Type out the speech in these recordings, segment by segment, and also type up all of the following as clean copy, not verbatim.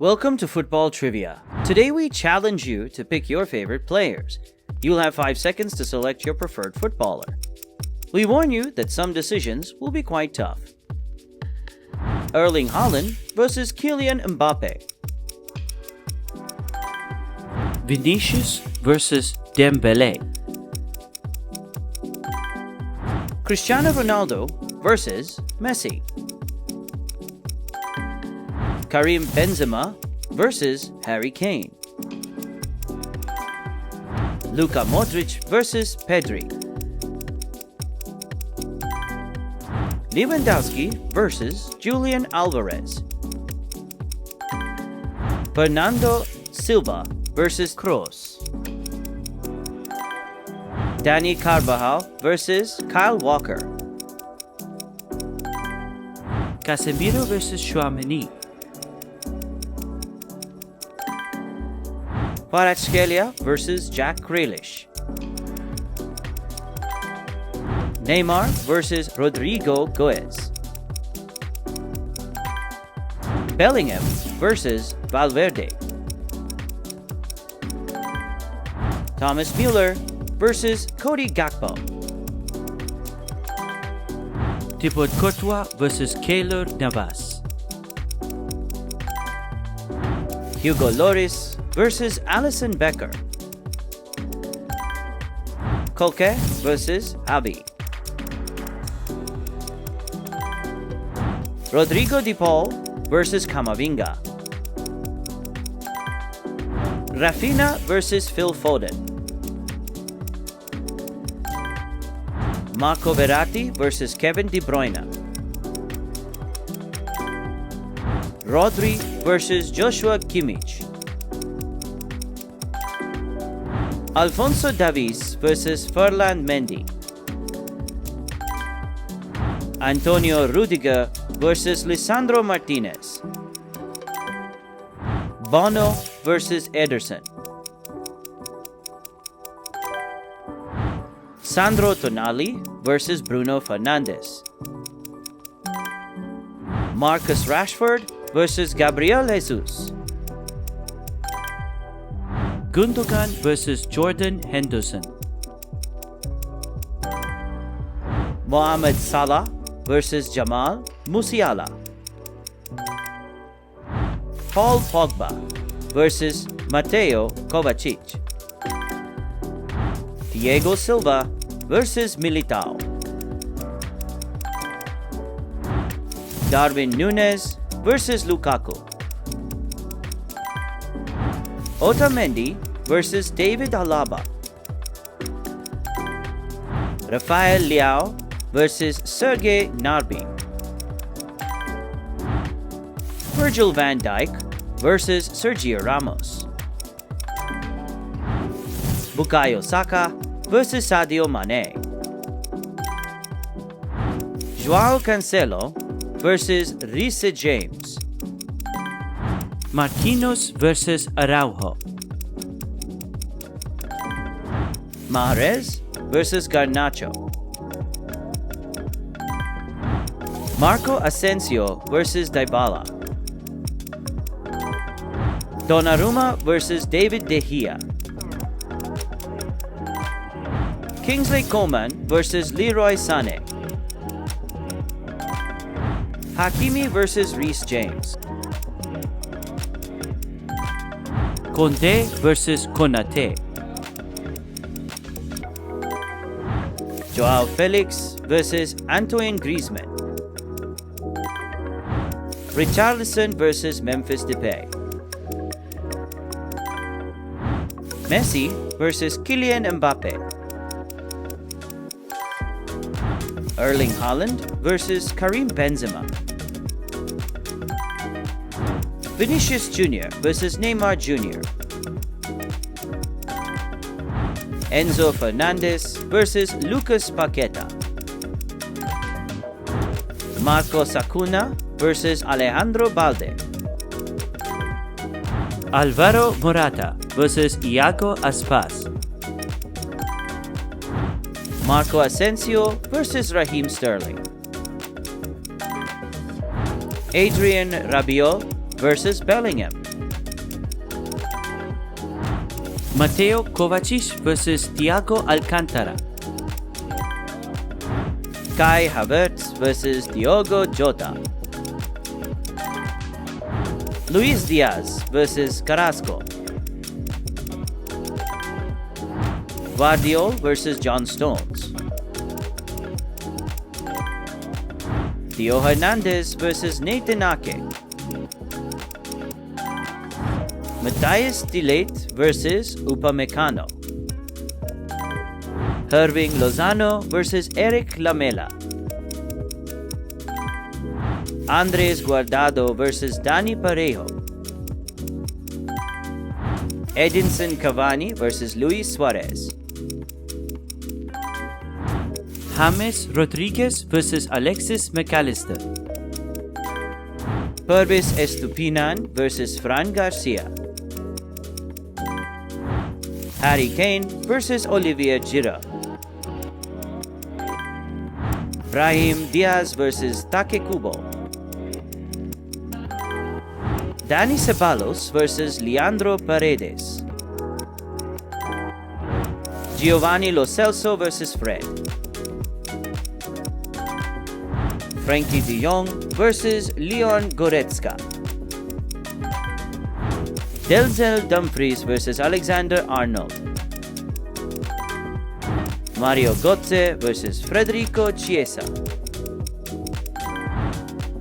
Welcome to Football Trivia. Today we challenge you to pick your favorite players. You'll have 5 seconds to select your preferred footballer. We warn you that some decisions will be quite tough. Erling Haaland versus Kylian Mbappe. Vinicius versus Dembele. Cristiano Ronaldo versus Messi. Karim Benzema versus Harry Kane. Luka Modric versus Pedri. Lewandowski versus Julian Alvarez. Bernardo Silva versus Kroos. Dani Carvajal versus Kyle Walker. Casemiro versus Tchouaméni. Kvaratskhelia versus Jack Grealish. Neymar versus Rodrigo Goes. Bellingham versus Valverde. Thomas Müller versus Cody Gakpo. Thibaut Courtois versus Keylor Navas. Hugo Lloris versus Alisson Becker. Koke versus Abi. Rodrigo De Paul versus Camavinga. Rafinha versus Phil Foden. Marco Verratti versus Kevin De Bruyne. Rodri versus Joshua Kimmich. Alphonso Davies versus Ferland Mendy. Antonio Rudiger versus Lisandro Martinez. Bono versus Ederson. Sandro Tonali versus Bruno Fernandes. Marcus Rashford versus Gabriel Jesus. Gundogan versus Jordan Henderson. Mohamed Salah versus Jamal Musiala. Paul Pogba versus Mateo Kovacic. Diego Silva versus Militao. Darwin Núñez versus Lukaku. Otamendi versus David Alaba. Rafael Leao versus Sergei Gnabry. Virgil van Dijk versus Sergio Ramos. Bukayo Saka versus Sadio Mane. Joao Cancelo versus Reece James. Marquinhos versus Araujo. Mahrez versus Garnacho. Marco Asensio versus Dybala. Donnarumma versus David De Gea. Kingsley Coman versus Leroy Sané. Hakimi versus Reece James. Condé versus Konate. Joao Felix versus Antoine Griezmann. Richarlison versus Memphis Depay. Messi versus Kylian Mbappe. Erling Haaland versus Karim Benzema. Vinicius Jr. versus Neymar Jr. Enzo Fernandez versus Lucas Paqueta. Marcos Acuna versus Alejandro Balde. Alvaro Morata versus Iago Aspas. Marco Asensio versus Raheem Sterling. Adrien Rabiot versus Bellingham. Mateo Kovacic versus Thiago Alcantara. Kai Havertz versus Diogo Jota. Luis Diaz versus Carrasco. Guardiol versus John Stones. Theo Hernandez versus Nathan Ake. Matthias de Ligt versus Upamecano. Irving Lozano versus Eric Lamela. Andres Guardado versus Dani Parejo. Edinson Cavani versus Luis Suarez. James Rodriguez versus Alexis McAllister. Pervis Estupinan versus Fran Garcia. Harry Kane versus Olivier Giroud. Brahim Diaz versus Take Kubo. Dani Ceballos versus Leandro Paredes. Giovanni Lo Celso versus Fred. Frankie de Jong versus Leon Goretzka. Denzel Dumfries versus Alexander Arnold. Mario Götze versus Federico Chiesa.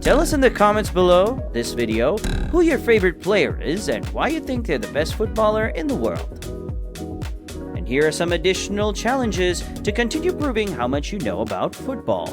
Tell us in the comments below this video who your favorite player is and why you think they're the best footballer in the world. And here are some additional challenges to continue proving how much you know about football.